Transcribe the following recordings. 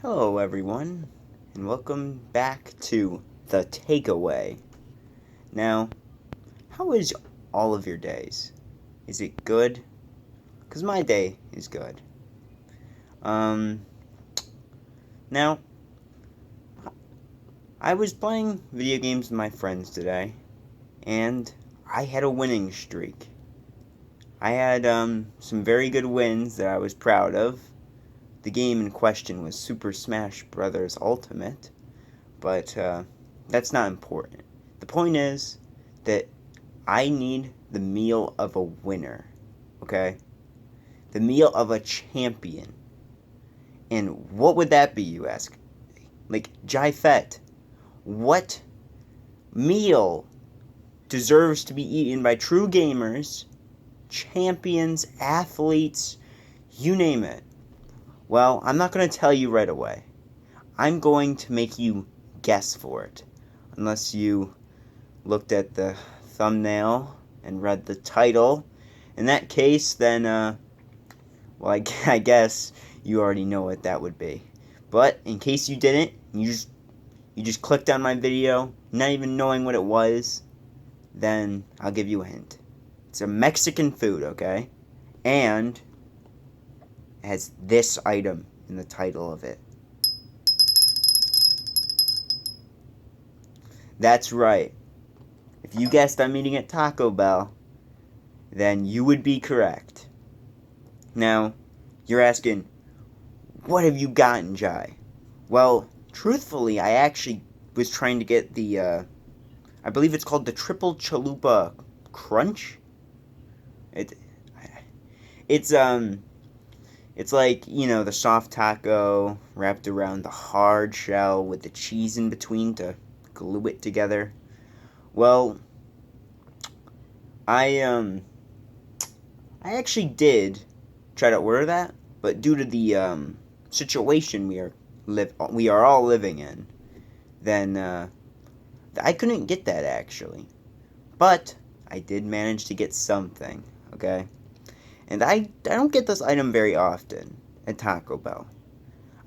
Hello, everyone, and welcome back to The Takeaway. Now, how is all of your days? Is it good? Because my day is good. Um, now, I was playing video games with my friends today, and I had a winning streak. I had some very good wins that I was proud of. The game in question was Super Smash Bros. Ultimate, but that's not important. The point is that I need the meal of a winner, okay? The meal of a champion. And what would that be, you ask? Like, Jyefett, what meal deserves to be eaten by true gamers, champions, athletes, you name it? Well, I'm not going to tell you right away. I'm going to make you guess for it. Unless you looked at the thumbnail and read the title. In that case, then, well, I guess you already know what that would be. But in case you didn't, you just clicked on my video, not even knowing what it was, then I'll give you a hint. It's a Mexican food, okay? And it has this item in the title of it. That's right. If you guessed I'm eating at Taco Bell, then you would be correct. Now, you're asking, what have you gotten, Jai? Well, truthfully, I actually was trying to get the, I believe it's called the Triple Chalupa Crunch. It's like, the soft taco wrapped around the hard shell with the cheese in between to glue it together. Well, I actually did try to order that, but due to the situation we are all living in, then I couldn't get that actually. But I did manage to get something, okay? And I don't get this item very often at Taco Bell.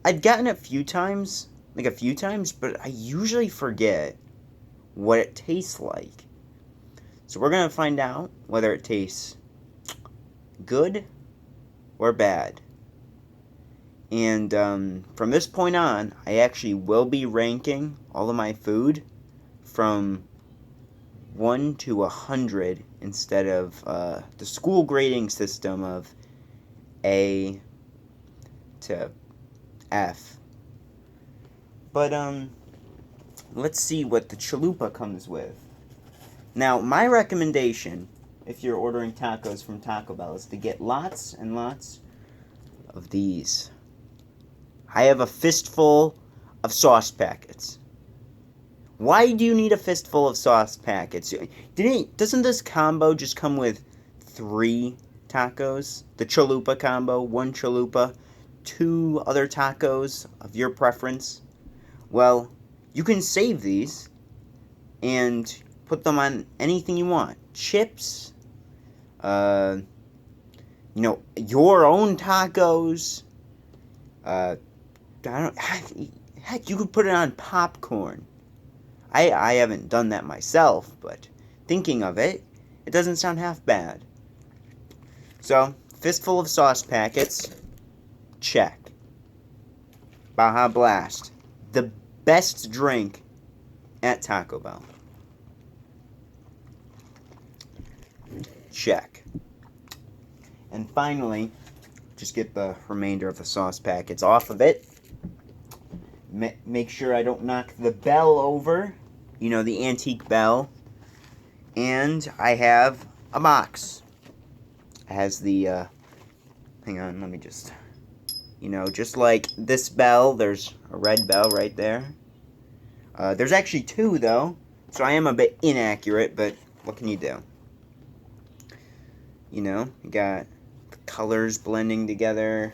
I've gotten it a few times, but I usually forget what it tastes like. So we're going to find out whether it tastes good or bad. And from this point on, I actually will be ranking all of my food from 1 to 100 instead of the school grading system of A to F. But let's see what the chalupa comes with. Now, my recommendation, if you're ordering tacos from Taco Bell, is to get lots and lots of these. I have a fistful of sauce packets. Why do you need a fistful of sauce packets? Doesn't this combo just come with 3 tacos? The chalupa combo, 1 chalupa, 2 other tacos of your preference? Well, you can save these and put them on anything you want. Chips, your own tacos. Heck, you could put it on popcorn. I haven't done that myself, but thinking of it, it doesn't sound half bad. So, fistful of sauce packets, check. Baja Blast, the best drink at Taco Bell. Check. And finally, just get the remainder of the sauce packets off of it. Make sure I don't knock the bell over. The antique bell. And I have a box. It has the, hang on, let me just, just like this bell, there's a red bell right there. There's actually 2, though, so I am a bit inaccurate, but what can you do? You got the colors blending together.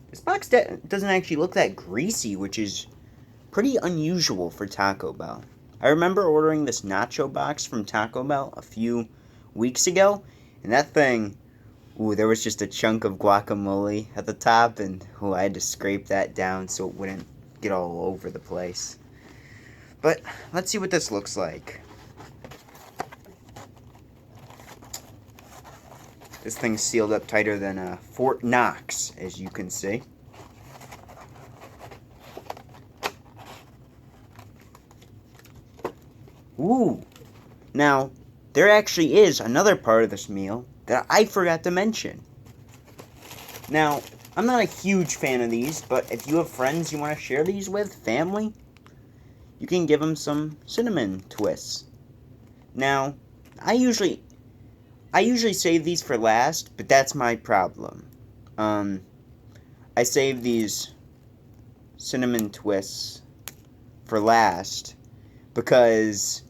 This box doesn't actually look that greasy, which is pretty unusual for Taco Bell. I remember ordering this nacho box from Taco Bell a few weeks ago, and that thing Ooh, there was just a chunk of guacamole at the top, and I had to scrape that down so it wouldn't get all over the place. But let's see what this looks like. This thing's sealed up tighter than Fort Knox, as you can see. Ooh. Now, there actually is another part of this meal that I forgot to mention. Now, I'm not a huge fan of these, but if you have friends you want to share these with, family, you can give them some cinnamon twists. Now, I usually save these for last, but that's my problem. I save these cinnamon twists for last because,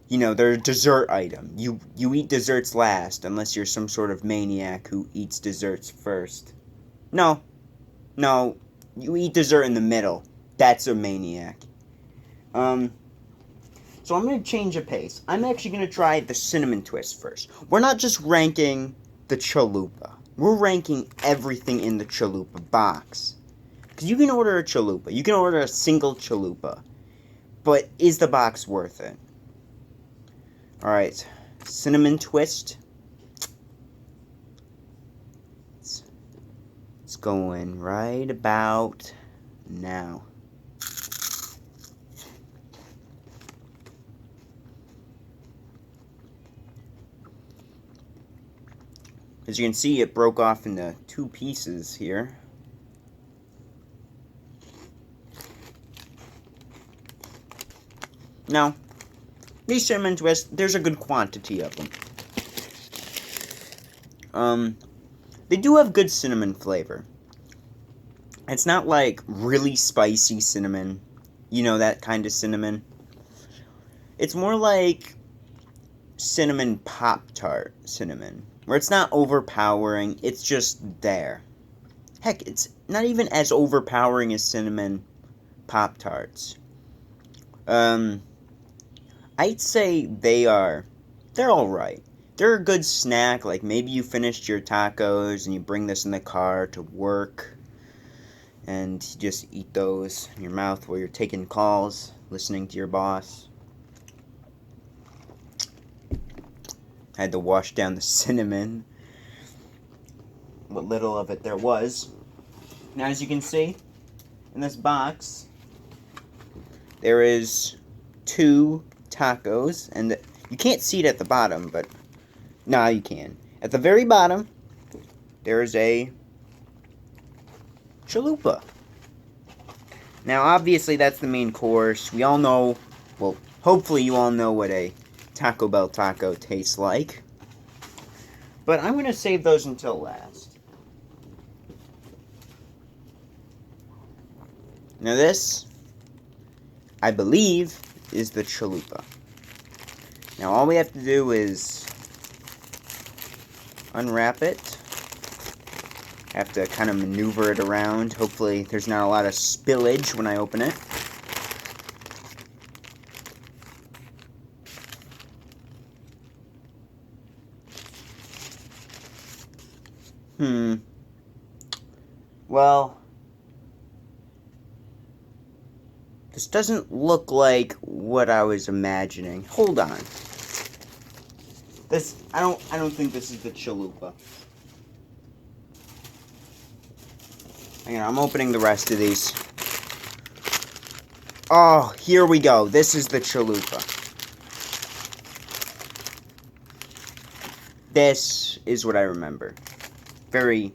you know, they're a dessert item. You eat desserts last unless you're some sort of maniac who eats desserts first. No, you eat dessert in the middle. That's a maniac. So I'm going to change the pace. I'm actually going to try the cinnamon twist first. We're not just ranking the chalupa. We're ranking everything in the chalupa box. Because you can order a chalupa. You can order a single chalupa. But is the box worth it? Alright. Cinnamon twist. It's going right about now. As you can see, it broke off into 2 pieces here. Now, these cinnamon twists, there's a good quantity of them. They do have good cinnamon flavor. It's not like really spicy cinnamon, you know, that kind of cinnamon. It's more like cinnamon Pop-Tart cinnamon, where it's not overpowering, it's just there. Heck, it's not even as overpowering as cinnamon Pop-Tarts. I'd say they're alright. They're a good snack, like maybe you finished your tacos and you bring this in the car to work, and you just eat those in your mouth while you're taking calls, listening to your boss. I had to wash down the cinnamon, what little of it there was. Now, as you can see, in this box, there is 2 tacos, and you can't see it at the bottom, but now you can. At the very bottom, there is a chalupa. Now, obviously, that's the main course. We all know, well, hopefully you all know what a Taco Bell taco tastes like. But I'm going to save those until last. Now this, I believe, is the chalupa. Now all we have to do is unwrap it. Have to kind of maneuver it around. Hopefully there's not a lot of spillage when I open it. Well, this doesn't look like what I was imagining. Hold on. I don't think this is the chalupa. Hang on, I'm opening the rest of these. Oh, here we go. This is the chalupa. This is what I remember. Very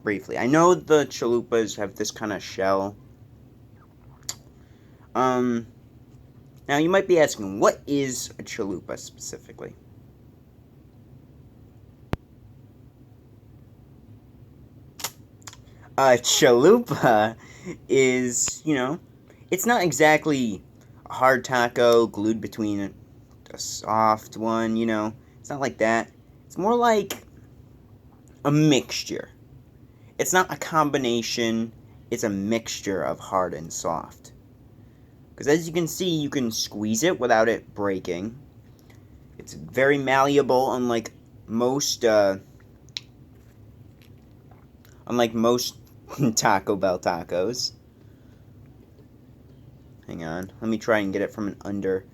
briefly. I know the chalupas have this kind of shell. Now you might be asking, what is a chalupa specifically? A chalupa is, you know, it's not exactly a hard taco glued between a soft one, you know. It's not like that. It's more like a mixture. It's not a combination, it's a mixture of hard and soft. Because as you can see, you can squeeze it without it breaking. It's very malleable, unlike most unlike most Taco Bell tacos. Hang on, let me try and get it from an under.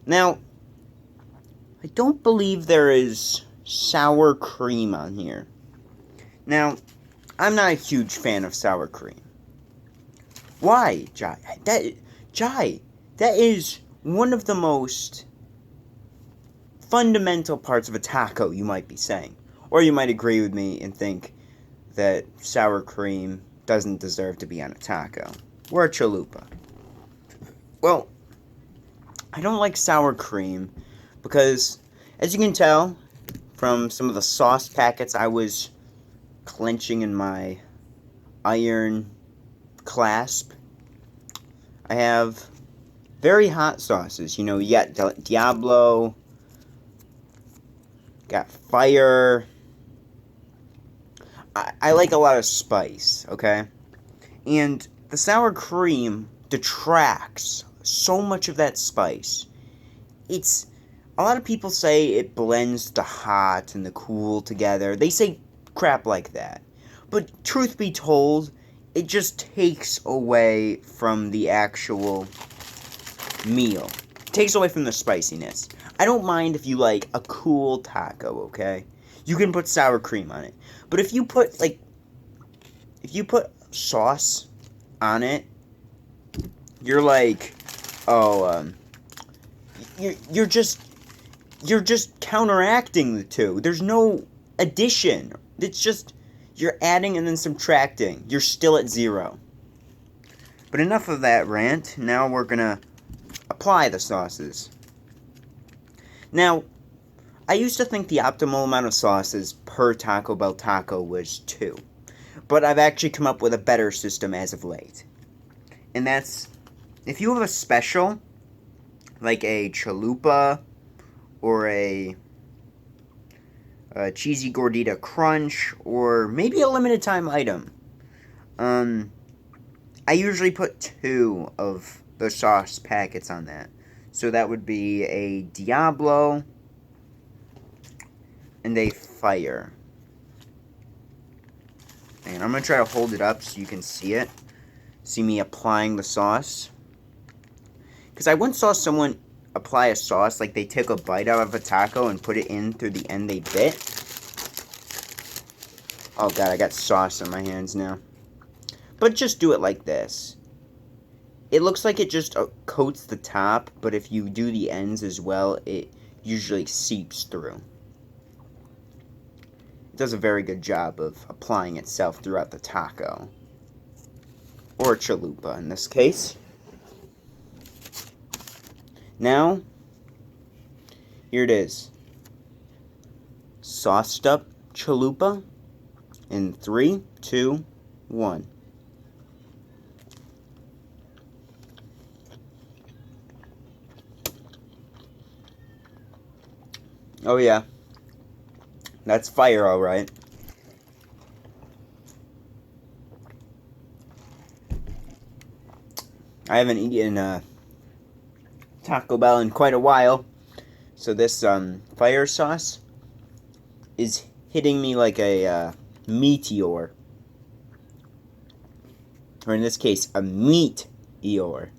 Now, I don't believe there is sour cream on here. Now, I'm not a huge fan of sour cream. Why, Jai? That is one of the most fundamental parts of a taco, you might be saying. Or you might agree with me and think that sour cream doesn't deserve to be on a taco. Or a chalupa. Well, I don't like sour cream because, as you can tell from some of the sauce packets I was clenching in my iron clasp, I have very hot sauces. You know, you got Diablo, got fire. I like a lot of spice, okay? And the sour cream detracts so much of that spice. It's, a lot of people say it blends the hot and the cool together. They say crap like that. But truth be told, it just takes away from the actual meal. It takes away from the spiciness. I don't mind if you like a cool taco, okay? You can put sour cream on it. But if you put sauce on it, you're like, you're just counteracting the two. There's no addition. It's just, you're adding and then subtracting. You're still at zero. But enough of that rant. Now we're gonna apply the sauces. Now, I used to think the optimal amount of sauces per Taco Bell taco was 2. But I've actually come up with a better system as of late. And that's, if you have a special, like a Chalupa, or a cheesy gordita crunch, or maybe a limited time item, I usually put 2 of the sauce packets on that. So that would be a Diablo and a fire. And I'm going to try to hold it up so you can see it. See me applying the sauce. Because I once saw someone apply a sauce, like they took a bite out of a taco and put it in through the end they bit. Oh god, I got sauce on my hands now. But just do it like this. It looks like it just coats the top, but if you do the ends as well, it usually seeps through. It does a very good job of applying itself throughout the taco. Or chalupa in this case. Now, here it is. Sauced up chalupa in 3, 2, 1. Oh yeah. That's fire, alright. I haven't eaten Taco Bell in quite a while, so this fire sauce is hitting me like a meteor, or in this case, a meat-eor.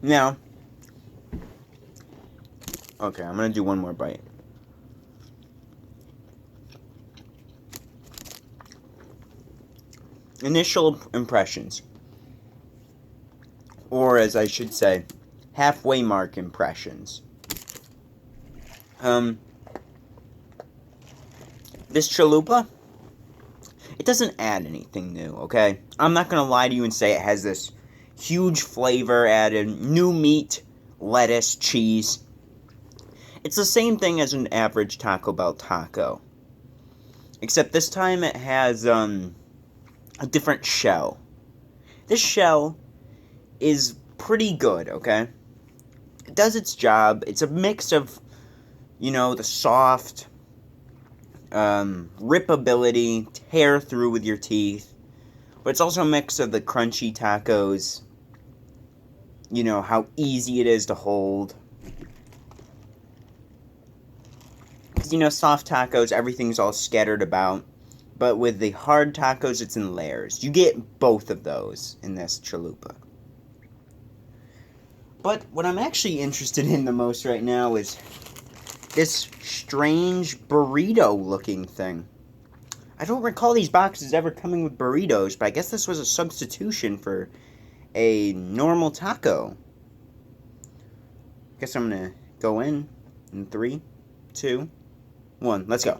Now, okay, I'm gonna do one more bite. Initial impressions. Or, as I should say, halfway mark impressions. This chalupa, it doesn't add anything new, okay? I'm not gonna lie to you and say it has this huge flavor added, new meat, lettuce, cheese. It's the same thing as an average Taco Bell taco. Except this time it has a different shell. This shell is pretty good, okay? does its job. It's a mix of, the soft, ripability, tear through with your teeth, but it's also a mix of the crunchy tacos, how easy it is to hold. Because, soft tacos, everything's all scattered about. But with the hard tacos, it's in layers. You get both of those in this chalupa. But what I'm actually interested in the most right now is this strange burrito-looking thing. I don't recall these boxes ever coming with burritos, but I guess this was a substitution for a normal taco. Guess I'm going to go in 3, 2, 1. Let's go.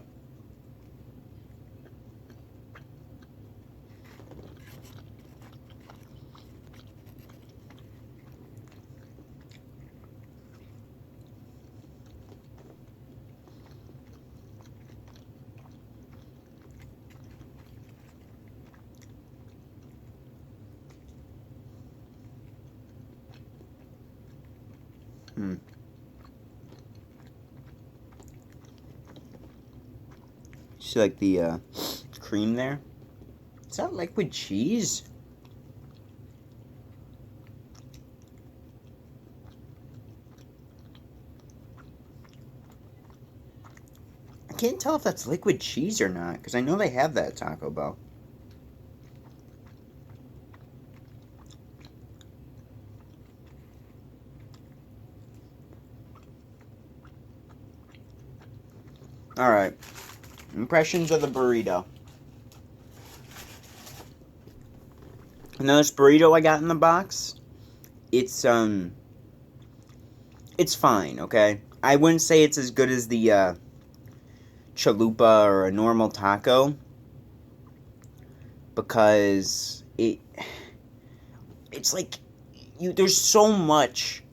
See, like, the cream there? Is that liquid cheese? I can't tell if that's liquid cheese or not, because I know they have that at Taco Bell. Alright. Impressions of the burrito. Now this burrito I got in the box, it's fine, okay? I wouldn't say it's as good as the chalupa or a normal taco, because it's like there's so much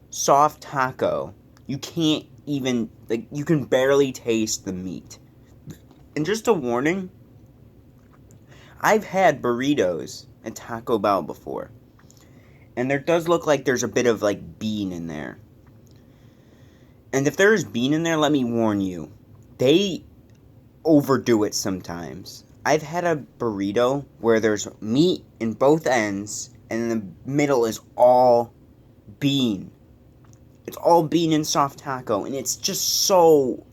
soft taco, you can't even, like, you can barely taste the meat. And just a warning, I've had burritos at Taco Bell before, and there does look like there's a bit of, like, bean in there. And if there is bean in there, let me warn you, they overdo it sometimes. I've had a burrito where there's meat in both ends, and in the middle is all bean. It's all bean and soft taco, and it's just so...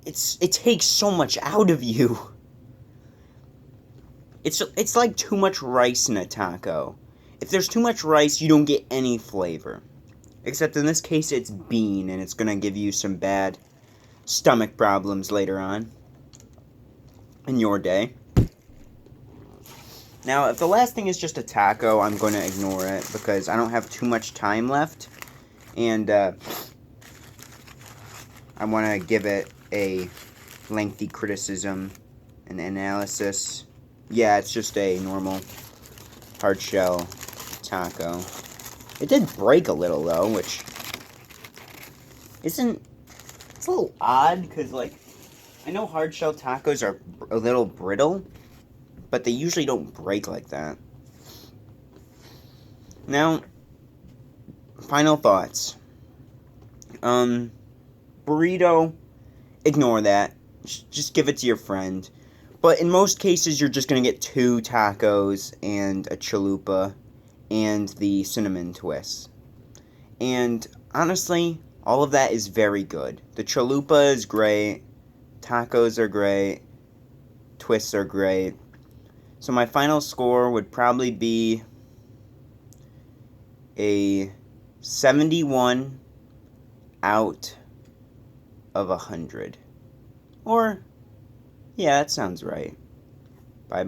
It takes so much out of you. It's like too much rice in a taco. If there's too much rice, you don't get any flavor. Except in this case, it's bean, and it's gonna give you some bad stomach problems later on in your day. Now, if the last thing is just a taco, I'm going to ignore it, because I don't have too much time left. And I want to give it a lengthy criticism and analysis. Yeah, it's just a normal hard shell taco. It did break a little, though, which isn't... It's a little odd, because, like, I know hard shell tacos are a little brittle, but they usually don't break like that. Now, final thoughts. Burrito, ignore that. Just give it to your friend. But in most cases, you're just going to get 2 tacos and a chalupa and the cinnamon twists. And honestly, all of that is very good. The chalupa is great. Tacos are great. Twists are great. So my final score would probably be a 71 out of 100. Or, yeah, that sounds right. Bye-bye.